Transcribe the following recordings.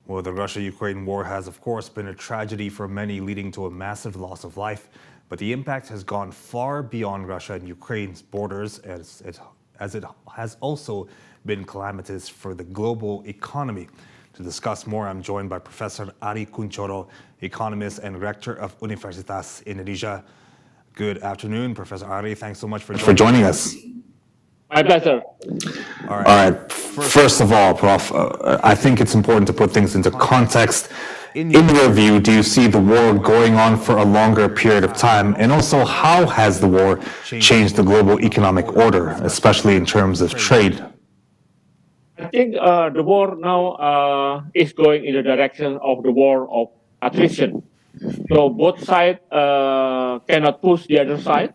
Well, the Russia-Ukraine war has, of course, been a tragedy for many, leading to a massive loss of life. But the impact has gone far beyond Russia and Ukraine's borders, as it has also been calamitous for the global economy. To discuss more, I'm joined by Professor Ari Kunchoro, economist and rector of Universitas Indonesia. Good afternoon, Professor Ari. Thanks so much for joining us. My pleasure. All right. First of all, Prof, I think it's important to put things into context. In your view, do you see the war going on for a longer period of time? And also, how has the war changed the global economic order, especially in terms of trade? I think the war now is going in the direction of the war of attrition. So both sides cannot push the other side.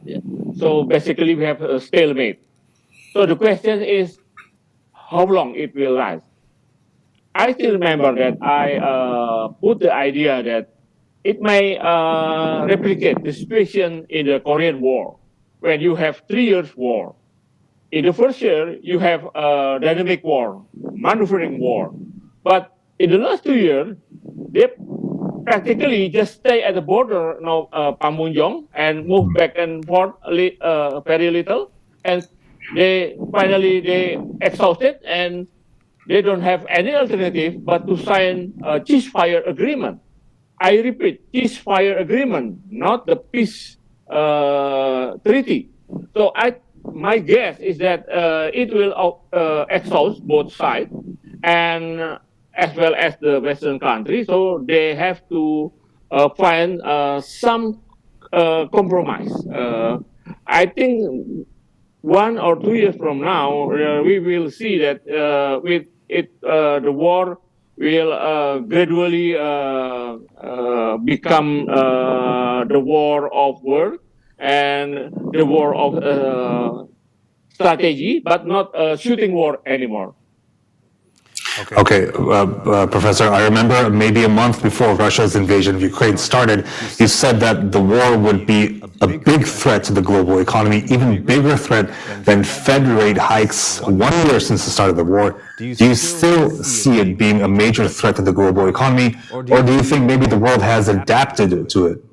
So basically, we have a stalemate. So the question is, how long it will last? I still remember that I put the idea that it may replicate the situation in the Korean War, when you have 3 years war. In the first year, you have a dynamic war, maneuvering war. But in the last 2 years, they practically just stay at the border, Panmunjom, and move back and forth very little. And they exhausted, and they don't have any alternative but to sign a ceasefire agreement. I repeat, ceasefire agreement, not the peace treaty. So my guess is that it will exhaust both sides, and as well as the Western countries. So they have to find some compromise. I think 1 or 2 years from now, we will see that with it, the war will gradually become the war of word and the war of strategy, but not a shooting war anymore. Okay, Professor, I remember maybe a month before Russia's invasion of Ukraine started, you said that the war would be a big threat to the global economy, even bigger threat than Fed rate hikes 1 year since the start of the war. Do you still see it being a major threat to the global economy, or do you think maybe the world has adapted to it?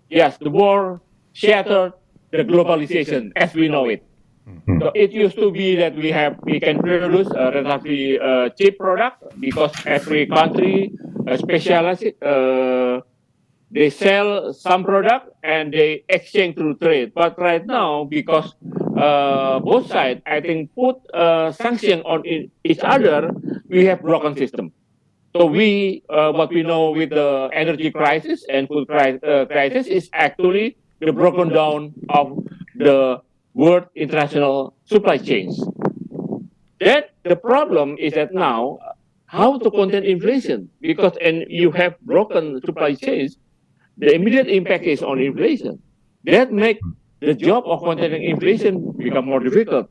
Yes, the war shattered the globalization as we know it. So it used to be that we can produce a relatively cheap product because every country specializes. They sell some product and they exchange through trade. But right now, because both sides, I think, put sanctions on each other, we have broken system. So what we know with the energy crisis and food crisis is actually the broken down of the world international supply chains. That the problem is that now how to contain inflation, because you have broken supply chains, the immediate impact is on inflation. That makes the job of containing inflation become more difficult.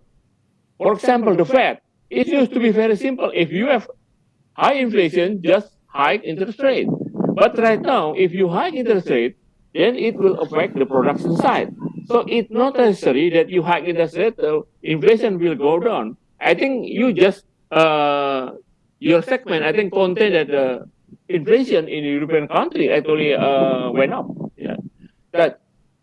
For example, the Fed, it used to be very simple. If you have high inflation, just hike interest rate. But right now, if you hike interest rate, then it will affect the production side. So it's not necessary that you hike interest rate, inflation will go down. I think you just, your segment, I think, contained that the inflation in the European country actually went up. Yeah.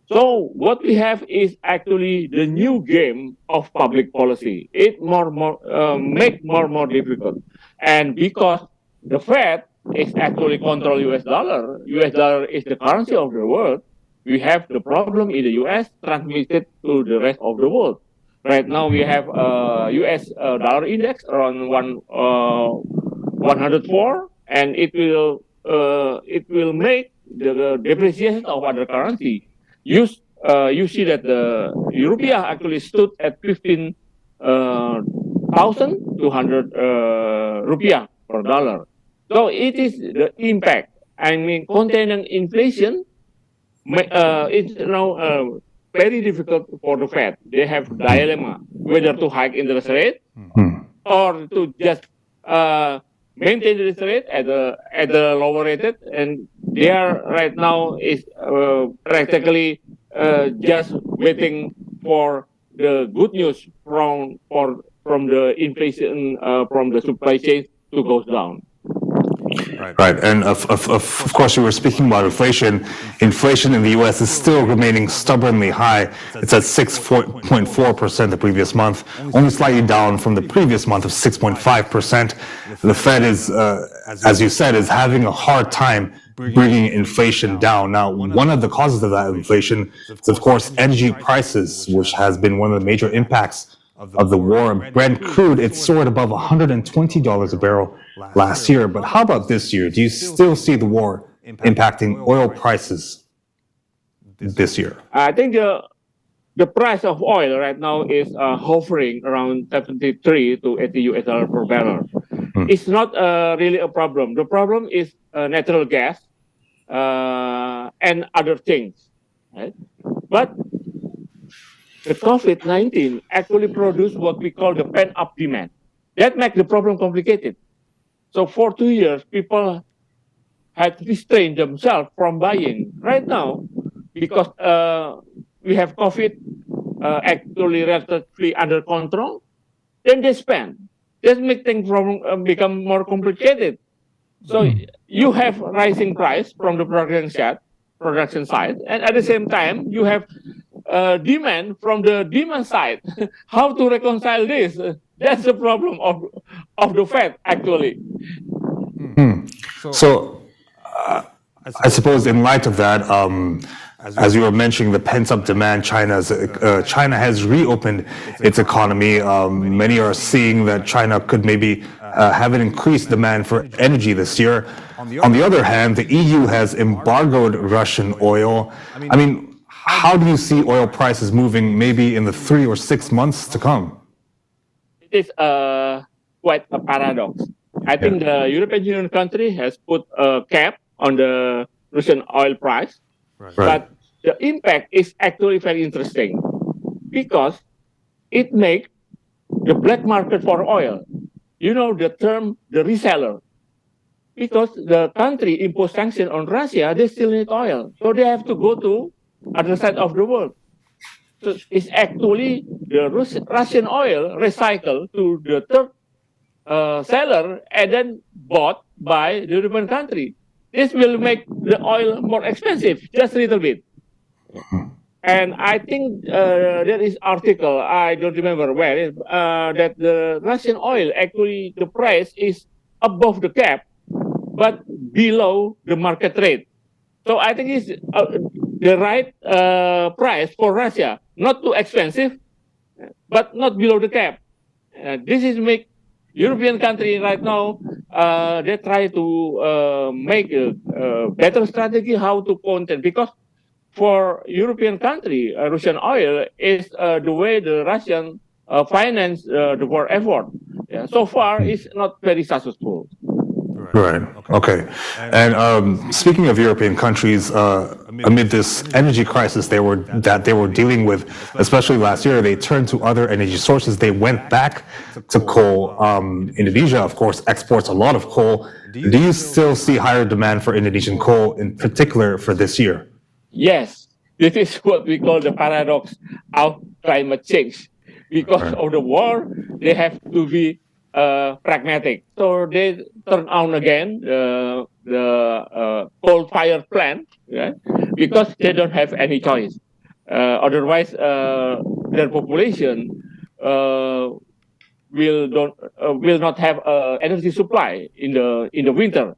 So what we have is actually the new game of public policy. It make more difficult. And because the Fed is actually control US dollar is the currency of the world, we have the problem in the US transmitted to the rest of the world. Right now we have US dollar index around 104, and it will make the depreciation of other currency. You see that the Rupiah actually stood at 15,200 Rupiah per dollar. So it is the impact. I mean, containing inflation, it's now very difficult for the Fed. They have dilemma whether to hike interest rate or to just maintain the interest rate at the lower rate, and they are right now is practically just waiting for the good news from the inflation from the supply chain to go down. Right. And of course, we were speaking about inflation. Inflation in the U.S. is still remaining stubbornly high. It's at 6.4% the previous month, only slightly down from the previous month of 6.5%. The Fed is, as you said, is having a hard time bringing inflation down. Now, one of the causes of that inflation is, of course, energy prices, which has been one of the major impacts of the war. Brent crude, it soared above $120 a barrel last year. But how about this year? Do you still see the war impacting oil prices this year? I think the price of oil right now is hovering around 73 to 80 US dollar per barrel. It's not really a problem. The problem is natural gas and other things, right? But the COVID-19 actually produced what we call the pent-up demand. That makes the problem complicated. So for 2 years, people had restrained themselves from buying. Right now, because we have COVID actually relatively under control, then they spend. That makes things become more complicated. So you have rising price from the production side, and at the same time, you have demand from the demand side. How to reconcile this? That's the problem of the Fed, actually. So, I suppose in light of that, as you were mentioning, the pent-up demand, China has reopened its economy. Many are seeing that China could maybe have an increased demand for energy this year. On the other hand, the EU has embargoed Russian oil. I mean, how do you see oil prices moving maybe in the 3 or 6 months to come? It is quite a paradox. I think the European Union country has put a cap on the Russian oil price, but the impact is actually very interesting because it makes the black market for oil. You know the term, the reseller. Because the country imposed sanction on Russia, they still need oil. So they have to go to other side of the world. So it's actually the Russian oil recycled to the third seller and then bought by the European country. This will make the oil more expensive, just a little bit. And I think there is article, I don't remember where, that the Russian oil, actually the price is above the cap, but below the market rate. So I think it's the right price for Russia, not too expensive, but not below the cap. This is make European country right now, they try to make a better strategy how to contain, because for European country, Russian oil is the way the Russian finance the war effort. Yeah, so far, it's not very successful. Right. Okay. And speaking of European countries, amid this energy crisis they were dealing with, especially last year, they turned to other energy sources. They went back to coal. Indonesia, of course, exports a lot of coal. Do you still see higher demand for Indonesian coal, in particular for this year? Yes, this is what we call the paradox of climate change. Because of the war, they have to be pragmatic. So they turn on again the coal-fired plant, right? Because they don't have any choice. Otherwise, their population will not have energy supply in the winter.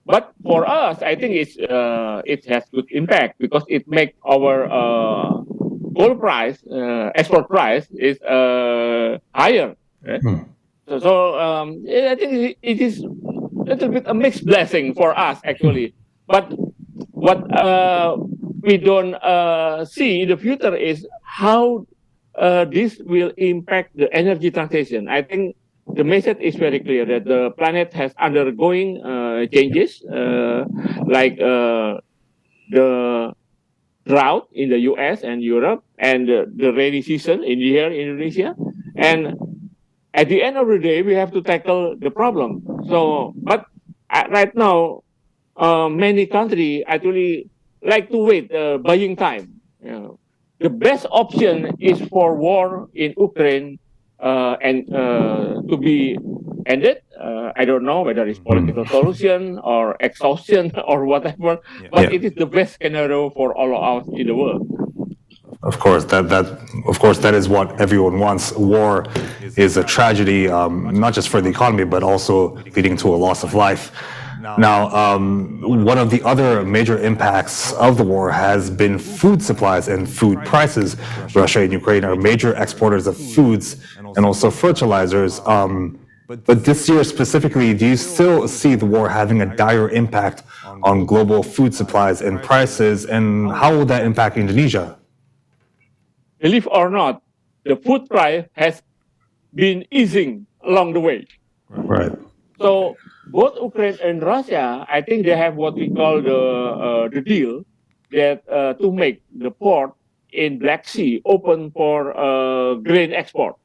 But for us, I think it has good impact because it makes our coal price, export price, is higher. Right? So I think it is a little bit a mixed blessing for us actually. But what we don't see in the future is how this will impact the energy transition. I think the message is very clear that the planet has undergoing changes, like the drought in the US and Europe, and the rainy season in here in Indonesia. And at the end of the day, we have to tackle the problem. So, but right now, many countries actually like to wait, buying time. You know, the best option is for war in Ukraine and to be ended. I don't know whether it's political solution or exhaustion or whatever, but Yeah. it is the best scenario for all of us in the world. Of course, that is what everyone wants. War is a tragedy, not just for the economy, but also leading to a loss of life. Now, one of the other major impacts of the war has been food supplies and food prices. Russia and Ukraine are major exporters of foods and also fertilizers. But this year specifically, do you still see the war having a dire impact on global food supplies and prices? And how will that impact Indonesia? Believe or not, the food price has been easing along the way. Right. So both Ukraine and Russia, I think they have what we call the deal that to make the port in Black Sea open for grain export.